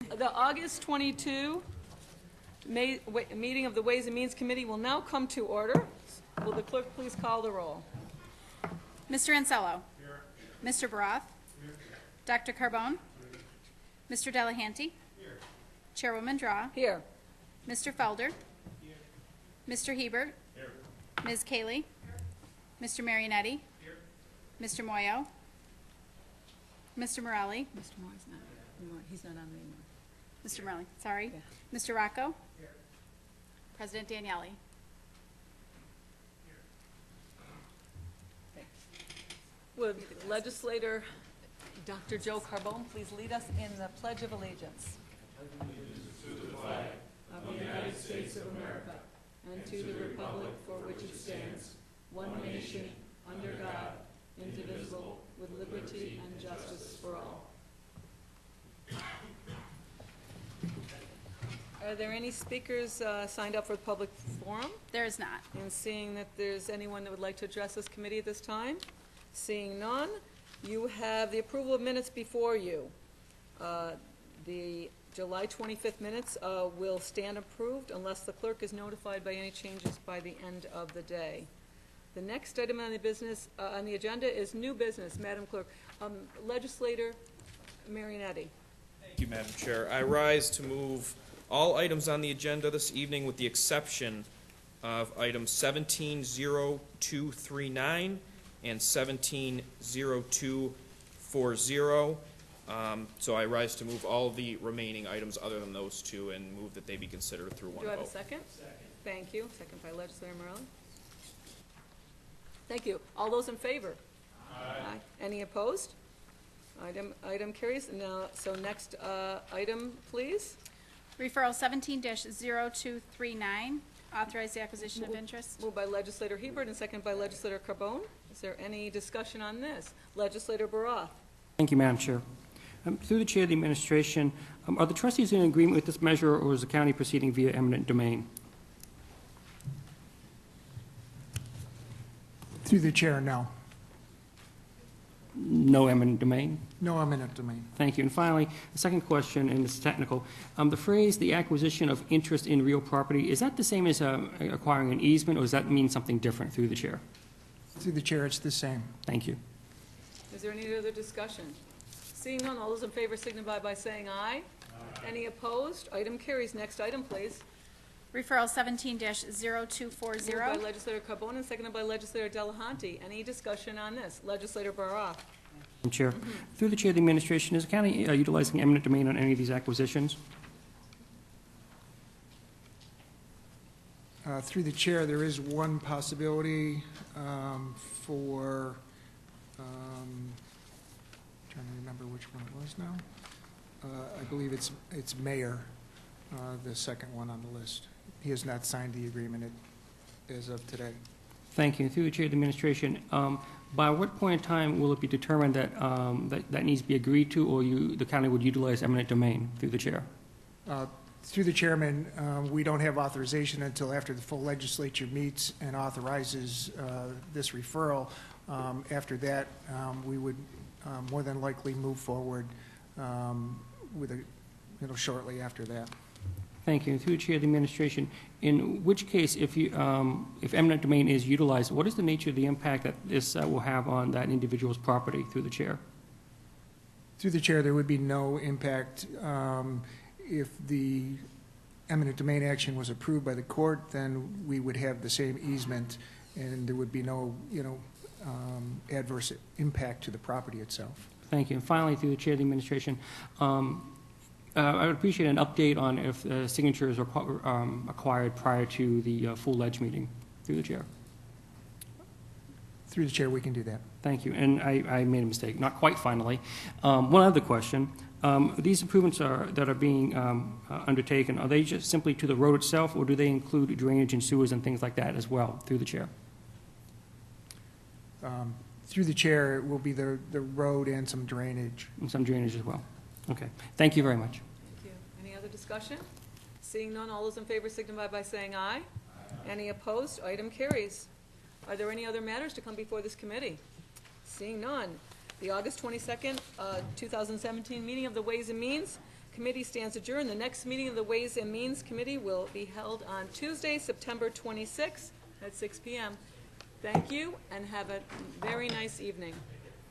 The August 22 meeting of the Ways and Means Committee will now come to order. Will the clerk please call the roll? Mr. Ansello. Here. Mr. Baroth. Here. Dr. Carbone. Here. Mr. Delahanty. Here. Chairwoman Draw. Here. Mr. Felder. Here. Mr. Hebert. Here. Ms. Cayley. Here. Mr. Marionetti. Here. Mr. Moyo. Mr. Morelli. Mr. Moore's not. He's not on anymore. Mr. Morelli, sorry. Yeah. Mr. Rocco. Here. President Daniele. Would Legislator Dr. Joe Carbone please lead us in the Pledge of Allegiance? To the flag of the United States of America and to the republic for which it stands, one nation, under God, indivisible, with liberty and justice for all. Are there any speakers signed up for the public forum? There is not. And seeing that there's anyone that would like to address this committee at this time? Seeing none, you have the approval of minutes before you. The July 25th minutes will stand approved unless the clerk is notified by any changes by the end of the day. The next item on the business on the agenda is new business. Madam Clerk, Legislator Marionetti. Thank you, Madam Chair. I rise to move all items on the agenda this evening with the exception of items 170239 and 170240. So I rise to move all the remaining items other than those two and move that they be considered through one vote. Do I have a second? Second. Thank you. Second by Legislator Morelli. Thank you. All those in favor? Aye. Any opposed? Item carries. Now, so next item, please. Referral 17-0239, authorize the acquisition of interest. Moved by Legislator Hebert and second by Legislator Carbone. Is there any discussion on this? Legislator Baroth. Thank you, Madam Chair. Through the Chair of the Administration, are the trustees in agreement with this measure, or is the county proceeding via eminent domain? Through the chair, no. No eminent domain? No eminent domain. Thank you. And finally, the second question, and it's technical. The phrase, the acquisition of interest in real property, is that the same as acquiring an easement, or does that mean something different through the chair? Through the chair, it's the same. Thank you. Is there any other discussion? Seeing none, all those in favor signify by saying aye. Aye. Any opposed? Item carries. Next item, please. Referral 17-0240. Moved by Legislator Carbone and seconded by Legislator Delahanty. Any discussion on this? Legislator Baroth. Madam Chair, through the Chair of the Administration, is the county utilizing eminent domain on any of these acquisitions? Through the chair, there is one possibility for, trying to remember which one it was now. I believe it's Mayor, the second one on the list. He has not signed the agreement as of today. Thank you. Through the Chair of the Administration, by what point in time will it be determined that that needs to be agreed to, or the county would utilize eminent domain through the chair? Through the chairman, we don't have authorization until after the full legislature meets and authorizes this referral. After that, we would more than likely move forward with shortly after that. Thank you. Through the Chair of the Administration, in which case, if eminent domain is utilized, what is the nature of the impact that this will have on that individual's property through the chair? Through the chair, there would be no impact. If the eminent domain action was approved by the court, then we would have the same easement, and there would be no, adverse impact to the property itself. Thank you. And finally, through the Chair of the Administration, I would appreciate an update on if signatures are acquired prior to the full ledge meeting, through the chair. Through the chair, we can do that. Thank you. And I made a mistake, not quite finally. One other question. These improvements that are being undertaken, are they just simply to the road itself, or do they include drainage and sewers and things like that as well, through the chair? Through the chair, it will be the road and some drainage. And some drainage as well. Okay. Thank you very much. Thank you. Any other discussion? Seeing none, all those in favor signify by saying aye. Aye. Any opposed? Item carries. Are there any other matters to come before this committee? Seeing none, the August 22nd, 2017 meeting of the Ways and Means committee stands adjourned. The next meeting of the Ways and Means Committee will be held on Tuesday, September 26th at 6 p.m. Thank you, and have a very nice evening.